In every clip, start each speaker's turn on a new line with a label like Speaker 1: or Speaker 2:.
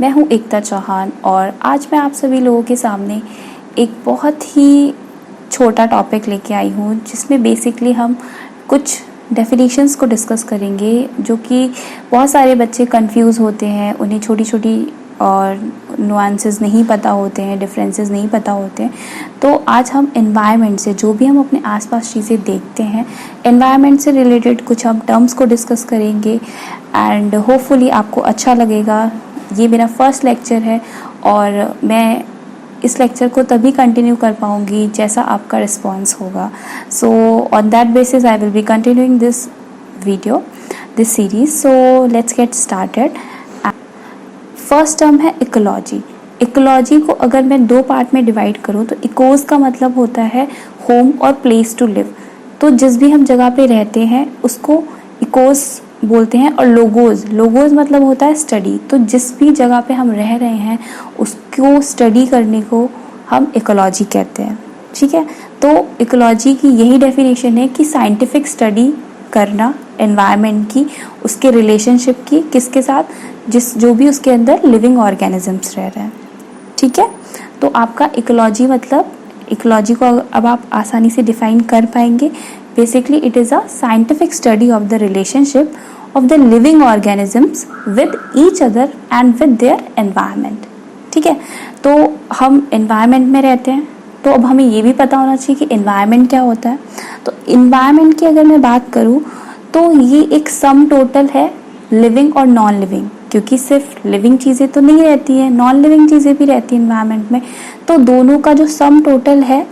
Speaker 1: मैं हूँ एकता चौहान और आज मैं आप सभी लोगों के सामने एक बहुत ही छोटा टॉपिक लेके आई हूँ जिसमें बेसिकली हम कुछ डेफिनेशंस को डिस्कस करेंगे जो कि बहुत सारे बच्चे कंफ्यूज होते हैं, उन्हें छोटी छोटी और नुआंसेस नहीं पता होते हैं, डिफरेंसेस नहीं पता होते हैं। तो आज हम एनवायरनमेंट से, जो भी हम अपने आसपास चीज़ें देखते हैं, एनवायरनमेंट से रिलेटेड कुछ हम टर्म्स को डिस्कस करेंगे एंड होपफुली आपको अच्छा लगेगा। ये मेरा फर्स्ट लेक्चर है और मैं इस लेक्चर को तभी कंटिन्यू कर पाऊँगी जैसा आपका रिस्पॉन्स होगा। So on that basis I will be continuing this video, this series. So let's get started. First term है इकोलॉजी। इकोलॉजी को अगर मैं दो पार्ट में डिवाइड करूँ तो इकोज का मतलब होता है होम और प्लेस टू लिव। तो जिस भी हम जगह पे रहते हैं उसको इकोज बोलते हैं। और लोगोज, लोगोज मतलब होता है स्टडी। तो जिस भी जगह पे हम रह रहे हैं उसको स्टडी करने को हम इकोलॉजी कहते हैं। ठीक है, तो इकोलॉजी की यही डेफिनेशन है कि साइंटिफिक स्टडी करना एनवायरनमेंट की, उसके रिलेशनशिप की, किसके साथ, जो भी उसके अंदर लिविंग ऑर्गेनिजम्स रह रहे हैं। ठीक है, तो आपका इकोलॉजी मतलब, इकोलॉजी को अब आप आसानी से डिफाइन कर पाएंगे। Basically it is a scientific study of the relationship of the living organisms with each other and with their environment. ठीक है, तो हम एनवायरनमेंट में रहते हैं तो अब हमें ये भी पता होना चाहिए कि एनवायरनमेंट क्या होता है। तो एनवायरनमेंट की अगर मैं बात करूँ तो ये एक सम टोटल है लिविंग और नॉन लिविंग, क्योंकि सिर्फ लिविंग चीज़ें तो नहीं रहती हैं, नॉन लिविंग चीज़ें भी रहती हैं एनवायरनमेंट में। तो दोनों का जो सम टोटल है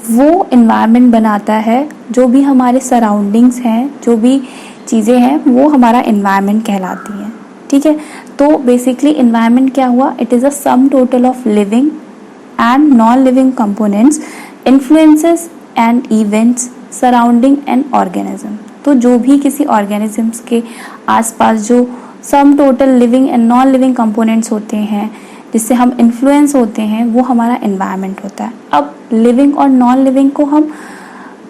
Speaker 1: वो एनवायरनमेंट बनाता है। जो भी हमारे सराउंडिंग्स हैं, जो भी चीज़ें हैं, वो हमारा एनवायरनमेंट कहलाती हैं। ठीक है, तो बेसिकली एनवायरनमेंट क्या हुआ, it is a sum total of living and non living components, influences and events surrounding an organism. तो जो भी किसी ऑर्गेनिजम्स के आसपास जो sum total living and non living components होते हैं, जिससे हम इन्फ्लुएंस होते हैं, वो हमारा एनवायरनमेंट होता है। अब लिविंग और नॉन लिविंग को हम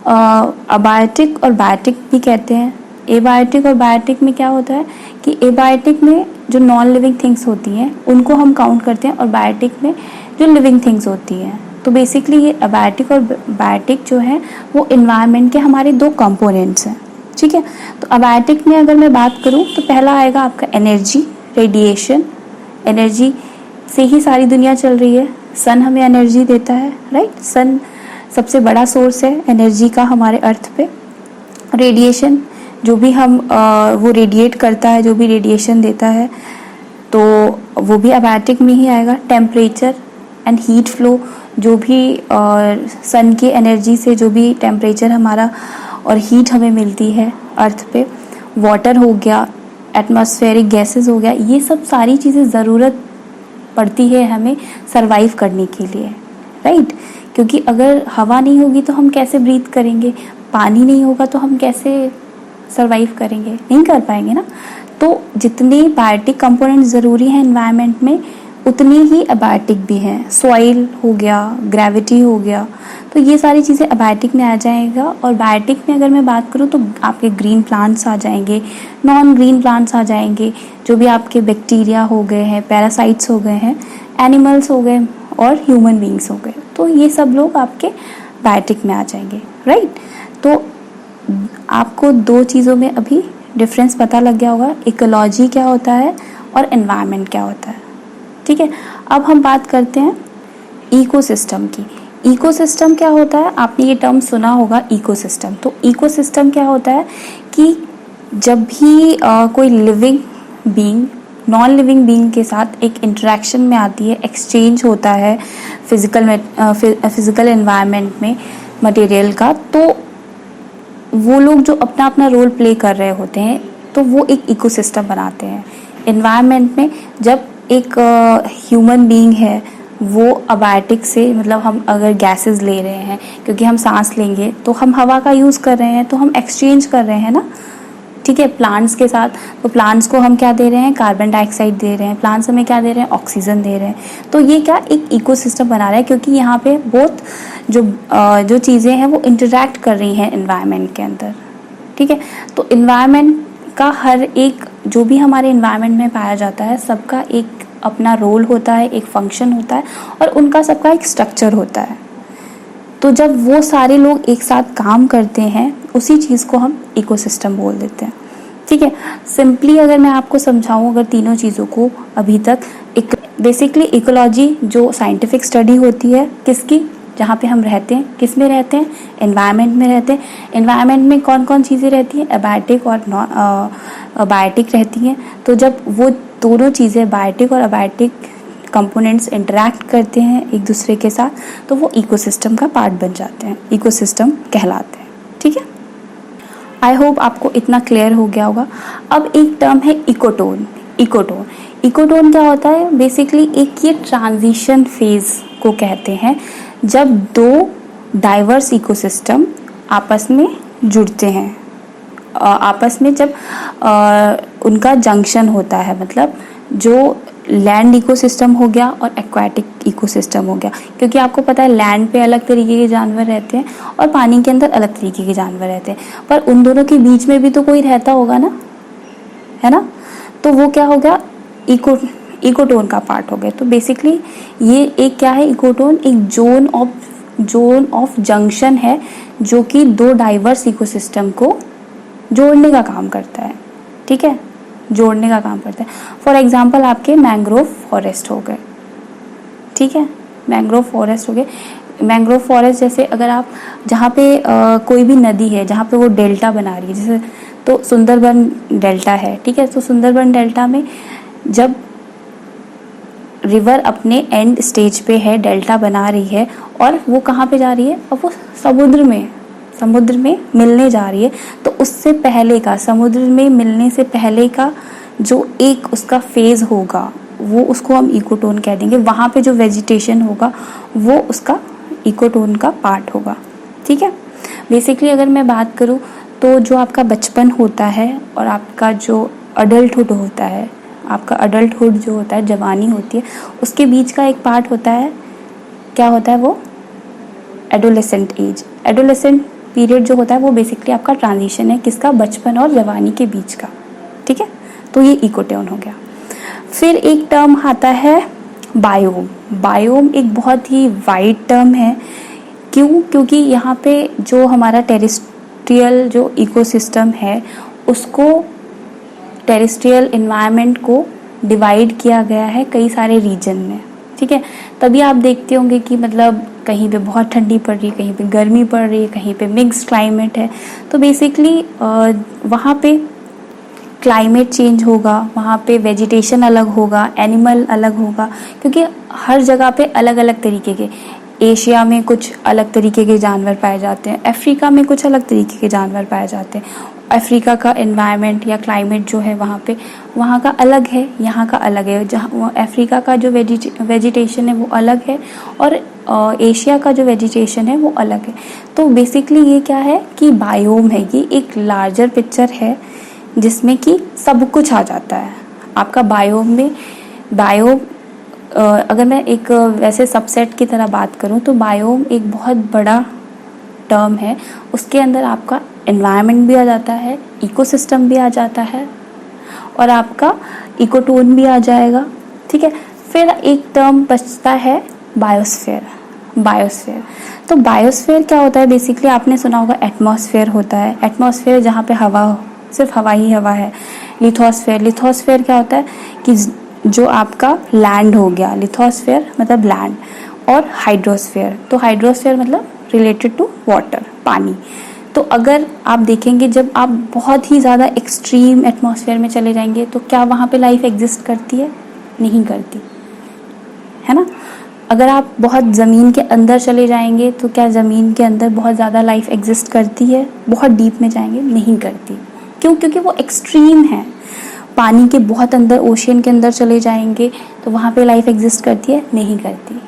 Speaker 1: अबायोटिक और बायोटिक भी कहते हैं। एबायोटिक और बायोटिक में क्या होता है कि एबायोटिक में जो नॉन लिविंग थिंग्स होती हैं उनको हम काउंट करते हैं और बायोटिक में जो लिविंग थिंग्स होती हैं। तो बेसिकली ये अबायोटिक और बायोटिक जो है वो एनवायरनमेंट के हमारे दो कंपोनेंट्स हैं। ठीक है, तो अबायोटिक में अगर मैं बात करूं तो पहला आएगा आपका एनर्जी, रेडिएशन। एनर्जी से ही सारी दुनिया चल रही है। सन हमें एनर्जी देता है, राइट। सन सबसे बड़ा सोर्स है एनर्जी का हमारे अर्थ पे। रेडिएशन, जो भी हम वो रेडिएट करता है, जो भी रेडिएशन देता है, तो वो भी अबायोटिक में ही आएगा। टेम्परेचर एंड हीट फ्लो, जो भी सन की एनर्जी से जो भी टेम्परेचर हमारा और हीट हमें मिलती है अर्थ पे। वाटर हो गया, एटमॉस्फेरिक गैसेस हो गया, ये सब सारी चीज़ें ज़रूरत पड़ती है हमें सरवाइव करने के लिए, राइट। क्योंकि अगर हवा नहीं होगी तो हम कैसे ब्रीथ करेंगे, पानी नहीं होगा तो हम कैसे सरवाइव करेंगे, नहीं कर पाएंगे ना। तो जितने बायोटिक कंपोनेंट ज़रूरी हैं एनवायरनमेंट में उतनी ही अबायोटिक भी हैं। सॉइल हो गया, ग्रेविटी हो गया, तो ये सारी चीज़ें अबायोटिक में आ जाएगा। और बायोटिक में अगर मैं बात करूँ तो आपके ग्रीन प्लांट्स आ जाएंगे, नॉन ग्रीन प्लांट्स आ जाएंगे, जो भी आपके बैक्टीरिया हो गए हैं, पैरासाइट्स हो गए हैं, एनिमल्स हो गए और ह्यूमन बींग्स हो गए, तो ये सब लोग आपके बायोटिक में आ जाएंगे, राइट। तो आपको दो चीज़ों में अभी डिफरेंस पता लग गया होगा, इकोलॉजी क्या होता है और एनवायरनमेंट क्या होता है। ठीक है, अब हम बात करते हैं इकोसिस्टम की। इकोसिस्टम क्या होता है, आपने ये टर्म सुना होगा इकोसिस्टम। तो इकोसिस्टम क्या होता है कि जब भी कोई living being non living being के साथ एक इंटरेक्शन में आती है, एक्सचेंज होता है फिजिकल एनवायरनमेंट में मटेरियल का, तो वो लोग जो अपना अपना रोल प्ले कर रहे होते हैं तो वो एक इकोसिस्टम बनाते हैं एनवायरनमेंट में। जब एक ह्यूमन बीइंग है वो अबायोटिक से, मतलब हम अगर गैसेस ले रहे हैं, क्योंकि हम सांस लेंगे तो हम हवा का यूज़ कर रहे हैं, तो हम एक्सचेंज कर रहे हैं ना, ठीक है, प्लांट्स के साथ। तो प्लांट्स को हम क्या दे रहे हैं, कार्बन डाइऑक्साइड दे रहे हैं, प्लांट्स हमें क्या दे रहे हैं, ऑक्सीजन दे रहे हैं। तो ये क्या एक इकोसिस्टम बना रहा है, क्योंकि यहाँ पे बहुत जो चीज़ें हैं वो इंटरैक्ट कर रही हैं एनवायरनमेंट के अंदर, ठीक है। तो एनवायरनमेंट का हर एक, जो भी हमारे एनवायरनमेंट में पाया जाता है, सबका एक अपना रोल होता है, एक फंक्शन होता है और उनका सबका एक स्ट्रक्चर होता है। तो जब वो सारे लोग एक साथ काम करते हैं उसी चीज़ को हम इकोसिस्टम बोल देते हैं। ठीक है, सिंपली अगर मैं आपको समझाऊं अगर तीनों चीज़ों को अभी तक, एक बेसिकली इकोलॉजी जो साइंटिफिक स्टडी होती है किसकी, जहाँ पे हम रहते हैं, किस में रहते हैं, एनवायरनमेंट में रहते हैं। एनवायरनमेंट में कौन कौन चीज़ें रहती हैं, अबायोटिक और नॉन अबायोटिक रहती हैं। तो जब वो दोनों चीज़ें बायोटिक और अबायोटिक कंपोनेंट्स इंटरैक्ट करते हैं एक दूसरे के साथ तो वो इकोसिस्टम का पार्ट बन जाते हैं, इकोसिस्टम कहलाते हैं। ठीक है, आई होप आपको इतना क्लियर हो गया होगा। अब एक टर्म है इकोटोन। इकोटोन इकोटोन क्या होता है, बेसिकली एक ये ट्रांजिशन फेज को कहते हैं जब दो डाइवर्स इकोसिस्टम आपस में जुड़ते हैं, आपस में जब उनका जंक्शन होता है, मतलब जो लैंड इकोसिस्टम हो गया और एक्वाटिक इकोसिस्टम हो गया। क्योंकि आपको पता है लैंड पे अलग तरीके के जानवर रहते हैं और पानी के अंदर अलग तरीके के जानवर रहते हैं, पर उन दोनों के बीच में भी तो कोई रहता होगा ना, है ना। तो वो क्या हो गया, इकोटोन का पार्ट हो गया। तो बेसिकली ये एक क्या है, इकोटोन एक जोन ऑफ जंक्शन है जो कि दो डाइवर्स इकोसिस्टम को जोड़ने का काम करता है। ठीक है, जोड़ने का काम करता है। फॉर एग्जाम्पल आपके मैंग्रोव फॉरेस्ट हो गए। ठीक है, मैंग्रोव फॉरेस्ट हो गए। मैंग्रोव फॉरेस्ट जैसे अगर आप जहाँ पे कोई भी नदी है जहाँ पे वो डेल्टा बना रही है, जैसे तो सुंदरबन डेल्टा है। ठीक है, तो सुंदरबन डेल्टा में जब रिवर अपने एंड स्टेज पे है, डेल्टा बना रही है और वो कहाँ पे जा रही है, अब वो समुद्र में मिलने जा रही है। तो उससे पहले का, समुद्र में मिलने से पहले का जो एक उसका फेज होगा वो उसको हम इकोटोन कह देंगे। वहाँ पे जो वेजिटेशन होगा वो उसका इकोटोन का पार्ट होगा। ठीक है, बेसिकली अगर मैं बात करूँ तो जो आपका बचपन होता है और आपका जो अडल्टहुड होता है, आपका अडल्टहुड जो होता है, जवानी होती है, उसके बीच का एक पार्ट होता है, क्या होता है वो, एडोलेसेंट एज। एडोलेसेंट पीरियड जो होता है वो बेसिकली आपका ट्रांजिशन है, किसका, बचपन और जवानी के बीच का। ठीक है, तो ये इकोटोन हो गया। फिर एक टर्म आता है बायोम। बायोम एक बहुत ही वाइड टर्म है। क्यों, क्योंकि यहाँ पे जो हमारा टेरेस्ट्रियल जो इकोसिस्टम है उसको, टेरेस्ट्रियल एनवायरनमेंट को डिवाइड किया गया है कई सारे रीजन में। ठीक है, तभी आप देखते होंगे कि मतलब कहीं पे बहुत ठंडी पड़ रही है, कहीं पे गर्मी पड़ रही है, कहीं पे मिक्स क्लाइमेट है। तो बेसिकली वहाँ पे क्लाइमेट चेंज होगा, वहाँ पे वेजिटेशन अलग होगा, एनिमल अलग होगा, क्योंकि हर जगह पे अलग अलग तरीके के, एशिया में कुछ अलग तरीके के जानवर पाए जाते हैं, अफ्रीका में कुछ अलग तरीके के जानवर पाए जाते हैं। अफ्रीका का एनवायरनमेंट या क्लाइमेट जो है वहाँ पे, वहाँ का अलग है, यहाँ का अलग है। जहाँ अफ्रीका का जो वेजिटेशन है वो अलग है और एशिया का जो वेजिटेशन है वो अलग है। तो बेसिकली ये क्या है कि बायोम है, ये एक लार्जर पिक्चर है जिसमें कि सब कुछ आ जाता है आपका बायोम में। बायोम अगर मैं एक वैसे सबसेट की तरह बात करूं तो बायोम एक बहुत बड़ा टर्म है। उसके अंदर आपका एनवायरनमेंट भी आ जाता है, इकोसिस्टम भी आ जाता है और आपका इकोटोन भी आ जाएगा। ठीक है, फिर एक टर्म बचता है बायोस्फीयर। बायोस्फीयर, तो बायोस्फीयर क्या होता है, बेसिकली आपने सुना होगा एटमॉस्फेयर होता है। एटमॉस्फेयर जहाँ पे हवा, सिर्फ हवा ही हवा है। लिथोस्फेयर, लिथोस्फेयर क्या होता है कि जो आपका लैंड हो गया, लिथोस्फेयर मतलब लैंड। और हाइड्रोस्फेयर, तो हाइड्रोस्फेयर मतलब रिलेटेड टू वाटर, पानी। तो अगर आप देखेंगे जब आप बहुत ही ज़्यादा एक्सट्रीम एटमॉस्फेयर में चले जाएंगे तो क्या वहाँ पे लाइफ एग्जिस्ट करती है, नहीं करती, है ना। अगर आप बहुत ज़मीन के अंदर चले जाएंगे तो क्या ज़मीन के अंदर बहुत ज़्यादा लाइफ एग्जिस्ट करती है, बहुत डीप में जाएंगे नहीं करती। क्यों, क्योंकि वो एक्सट्रीम है। पानी के बहुत अंदर, ओशियन के अंदर चले जाएंगे तो वहाँ पे लाइफ एग्जिस्ट करती है, नहीं करती।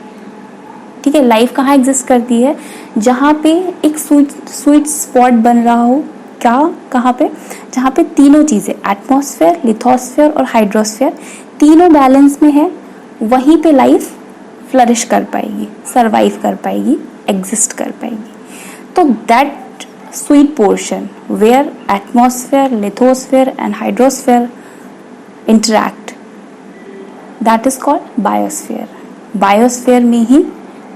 Speaker 1: ठीक है, लाइफ कहाँ एग्जिस्ट करती है, जहाँ पे एक स्वीट स्पॉट बन रहा हो, क्या, कहाँ पे, जहाँ पे तीनों चीज़ें, एटमॉस्फेयर, लिथोस्फेयर और हाइड्रोस्फेयर, तीनों बैलेंस में है, वहीं पे लाइफ फ्लरिश कर पाएगी, सरवाइव कर पाएगी, एग्जिस्ट कर पाएगी। तो that sweet portion where atmosphere, lithosphere and hydrosphere interact, that is called biosphere. Biosphere में ही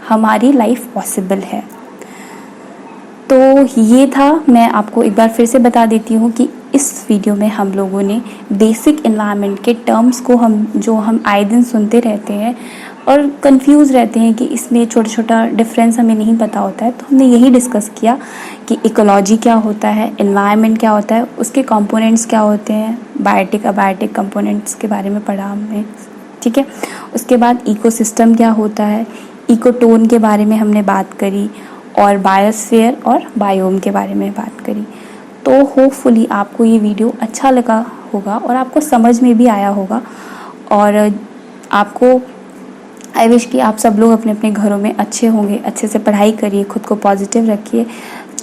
Speaker 1: हमारी लाइफ पॉसिबल है। तो ये था, मैं आपको एक बार फिर से बता देती हूँ कि इस वीडियो में हम लोगों ने बेसिक एनवायरनमेंट के टर्म्स को हम आए दिन सुनते रहते हैं और कंफ्यूज रहते हैं कि इसमें छोटा छोटा डिफरेंस हमें नहीं पता होता है। तो हमने यही डिस्कस किया कि इकोलॉजी क्या होता है, एनवायरनमेंट क्या होता है, उसके कंपोनेंट्स क्या होते हैं, बायोटिक अबायोटिक कंपोनेंट्स के बारे में पढ़ा हमने, ठीक है। उसके बाद इकोसिस्टम क्या होता है, इकोटोन के बारे में हमने बात करी और बायोस्फीयर और बायोम के बारे में बात करी। तो होपफुली आपको ये वीडियो अच्छा लगा होगा और आपको समझ में भी आया होगा। और आपको आई विश कि आप सब लोग अपने अपने घरों में अच्छे होंगे, अच्छे से पढ़ाई करिए, खुद को पॉजिटिव रखिए।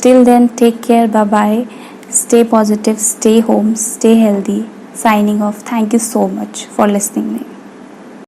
Speaker 1: Till then take care, bye bye, stay positive, stay home, stay healthy. Signing off. Thank you so much for listening me.